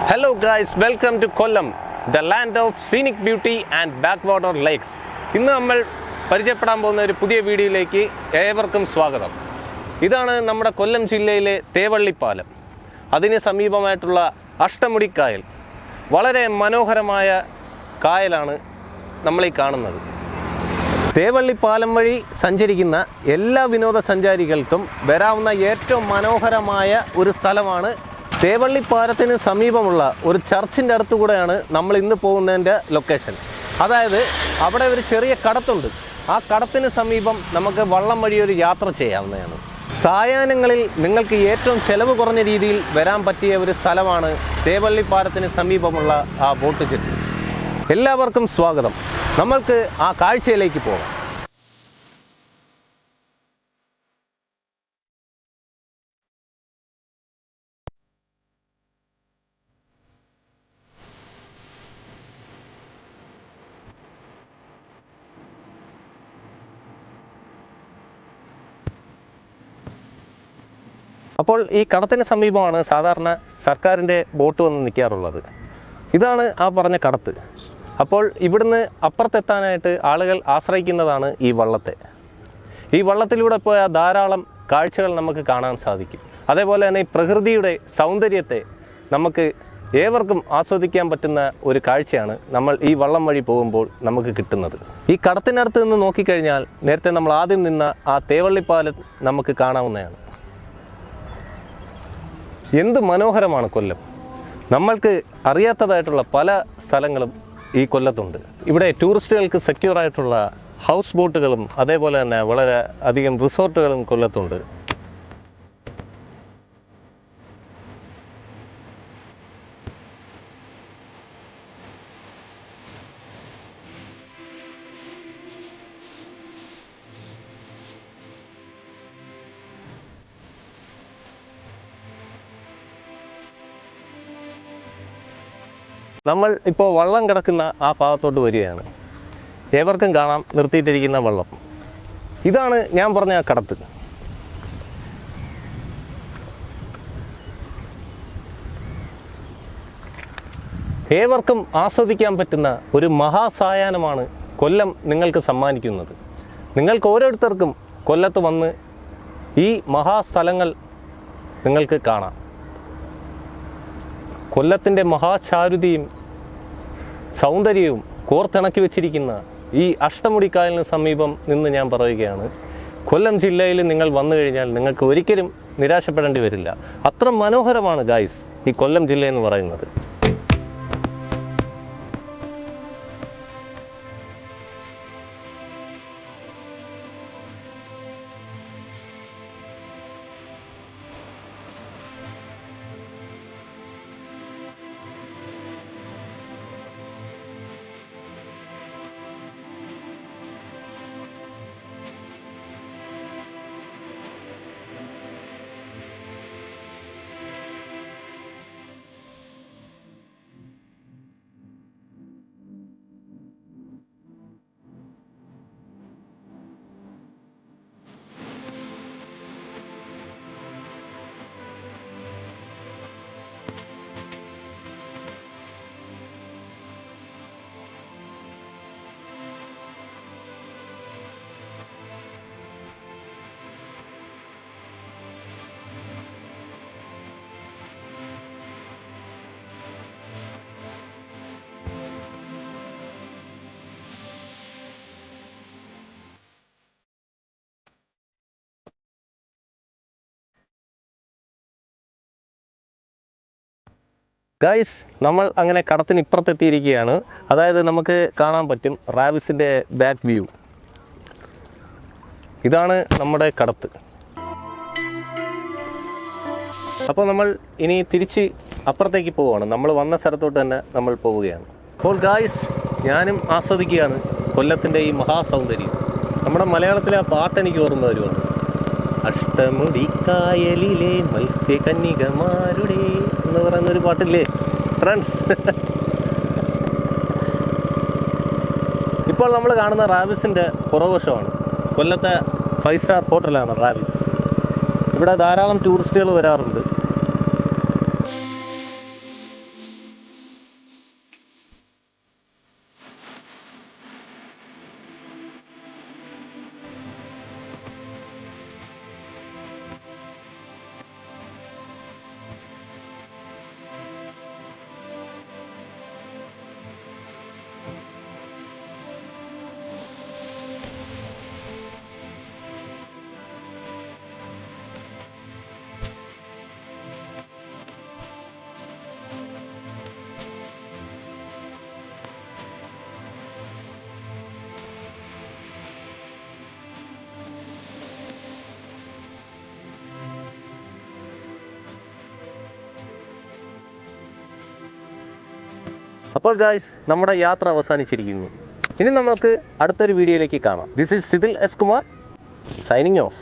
Hello guys, welcome to Kollam, the land of scenic beauty and backwater lakes. ഇന്ന് നമ്മൾ പരിചയപ്പെടാൻ പോകുന്ന ഒരു പുതിയ വീഡിയോയിലേക്ക് ഏവർക്കും സ്വാഗതം. ഇതാണ് നമ്മുടെ കൊല്ലം ജില്ലയിലെ തേവള്ളിപ്പാലം. അതിന് സമീപമായിട്ടുള്ള അഷ്ടമുടിക്കായൽ. വളരെ മനോഹരമായ കായലാണ് നമ്മളീ കാണുന്നത്. തേവള്ളിപ്പാലം വഴി സഞ്ചരിക്കുന്ന എല്ലാ വിനോദസഞ്ചാരികൾക്കും വരാവുന്ന ഏറ്റവും മനോഹരമായ ഒരു സ്ഥലമാണ് തേവള്ളിപ്പാലത്തിന് സമീപമുള്ള ഒരു ചർച്ചിൻ്റെ അടുത്തുകൂടെയാണ് നമ്മൾ ഇന്ന് പോകുന്നതിൻ്റെ ലൊക്കേഷൻ. അതായത് അവിടെ ഒരു ചെറിയ കടത്തുണ്ട്. ആ കടത്തിന് സമീപം നമുക്ക് വള്ളം വഴി ഒരു യാത്ര ചെയ്യാവുന്നതാണ്. സായാഹ്നങ്ങളിൽ നിങ്ങൾക്ക് ഏറ്റവും ചെലവ് കുറഞ്ഞ രീതിയിൽ വരാൻ പറ്റിയ ഒരു സ്ഥലമാണ് തേവള്ളിപ്പാലത്തിന് സമീപമുള്ള ആ ബോട്ട് ജെട്ടി. എല്ലാവർക്കും സ്വാഗതം. നമ്മൾക്ക് ആ കാഴ്ചയിലേക്ക് പോകാം. അപ്പോൾ ഈ കടത്തിന് സമീപമാണ് സാധാരണ സർക്കാരിൻ്റെ ബോട്ട് വന്ന് നിൽക്കാറുള്ളത്. ഇതാണ് ആ പറഞ്ഞ കടത്ത്. അപ്പോൾ ഇവിടുന്ന് അപ്പുറത്തെത്താനായിട്ട് ആളുകൾ ആശ്രയിക്കുന്നതാണ് ഈ വള്ളത്തെ. ഈ വള്ളത്തിലൂടെ പോയാൽ ധാരാളം കാഴ്ചകൾ നമുക്ക് കാണാൻ സാധിക്കും. അതേപോലെ തന്നെ ഈ പ്രകൃതിയുടെ സൗന്ദര്യത്തെ നമുക്ക് ഏവർക്കും ആസ്വദിക്കാൻ പറ്റുന്ന ഒരു കാഴ്ചയാണ് നമ്മൾ ഈ വള്ളം വഴി പോകുമ്പോൾ നമുക്ക് കിട്ടുന്നത്. ഈ കടത്തിനടുത്ത് നിന്ന് നോക്കിക്കഴിഞ്ഞാൽ നേരത്തെ നമ്മൾ ആദ്യം നിന്ന ആ തേവള്ളിപ്പാലം നമുക്ക് കാണാവുന്നതാണ്. എന്ത് മനോഹരമാണ് കൊല്ലം. നമ്മൾക്ക് അറിയാത്തതായിട്ടുള്ള പല സ്ഥലങ്ങളും ഈ കൊല്ലത്തുണ്ട്. ഇവിടെ ടൂറിസ്റ്റുകൾക്ക് സെക്യൂർ ആയിട്ടുള്ള ഹൗസ് ബോട്ടുകളും അതേപോലെ തന്നെ വളരെ അധികം റിസോർട്ടുകളും കൊല്ലത്തുണ്ട്. നമ്മൾ ഇപ്പോൾ വള്ളം കിടക്കുന്ന ആ ഭാഗത്തോട്ട് വരികയാണ്. ഏവർക്കും കാണാം നിർത്തിയിട്ടിരിക്കുന്ന വള്ളം. ഇതാണ് ഞാൻ പറഞ്ഞ ആ കടത്ത്. ഏവർക്കും ആസ്വദിക്കാൻ പറ്റുന്ന ഒരു മഹാസായാഹ്നമാണ് കൊല്ലം നിങ്ങൾക്ക് സമ്മാനിക്കുന്നത്. നിങ്ങൾക്ക് ഓരോരുത്തർക്കും കൊല്ലത്ത് വന്ന് ഈ മഹാസ്ഥലങ്ങൾ നിങ്ങൾക്ക് കാണാം. കൊല്ലത്തിൻ്റെ മഹാചാരുതയും സൗന്ദര്യവും കോർത്തിണക്കി വെച്ചിരിക്കുന്ന ഈ അഷ്ടമുടിക്കായലിന് സമീപം നിന്ന് ഞാൻ പറയുകയാണ്, കൊല്ലം ജില്ലയിൽ നിങ്ങൾ വന്നു കഴിഞ്ഞാൽ നിങ്ങൾക്ക് ഒരിക്കലും നിരാശപ്പെടേണ്ടി വരില്ല. അത്ര മനോഹരമാണ് ഗായ്സ് ഈ കൊല്ലം ജില്ല എന്ന് പറയുന്നത്. ഗൈസ്, നമ്മൾ അങ്ങനെ കടത്തിന് ഇപ്പുറത്തെത്തിയിരിക്കുകയാണ്. അതായത് നമുക്ക് കാണാൻ പറ്റും റാവിസിൻ്റെ ബാക്ക് വ്യൂ. ഇതാണ് നമ്മുടെ കടത്ത്. അപ്പോൾ നമ്മൾ ഇനി തിരിച്ച് അപ്പുറത്തേക്ക് പോവുകയാണ്. നമ്മൾ വന്ന സ്ഥലത്തോട്ട് തന്നെ നമ്മൾ പോവുകയാണ്. അപ്പോൾ ഗൈസ്, ഞാനും ആസ്വദിക്കുകയാണ് കൊല്ലത്തിൻ്റെ ഈ മഹാസൗന്ദര്യം. നമ്മുടെ മലയാളത്തിലെ ആ പാട്ട് എനിക്ക് ഓർമ്മ വരുവാണ്. അഷ്ടമുടിക്കായലിലെ മത്സ്യകന്യകമാരുടെ എന്ന് പറയുന്നൊരു പാട്ടില്ലേ ഫ്രണ്ട്സ്? ഇപ്പോൾ നമ്മൾ കാണുന്ന റാവിസിൻ്റെ പുറകുവശമാണ്. കൊല്ലത്തെ 5 സ്റ്റാർ ഹോട്ടലാണ് റാവിസ്. ഇവിടെ ധാരാളം ടൂറിസ്റ്റുകൾ വരാറുണ്ട്. അപ്പോൾ ഗായ്സ്, നമ്മുടെ യാത്ര അവസാനിച്ചിരിക്കുന്നു. ഇനി നമുക്ക് അടുത്തൊരു വീഡിയോയിലേക്ക് കാണാം. This is Sidhil S Kumar signing of.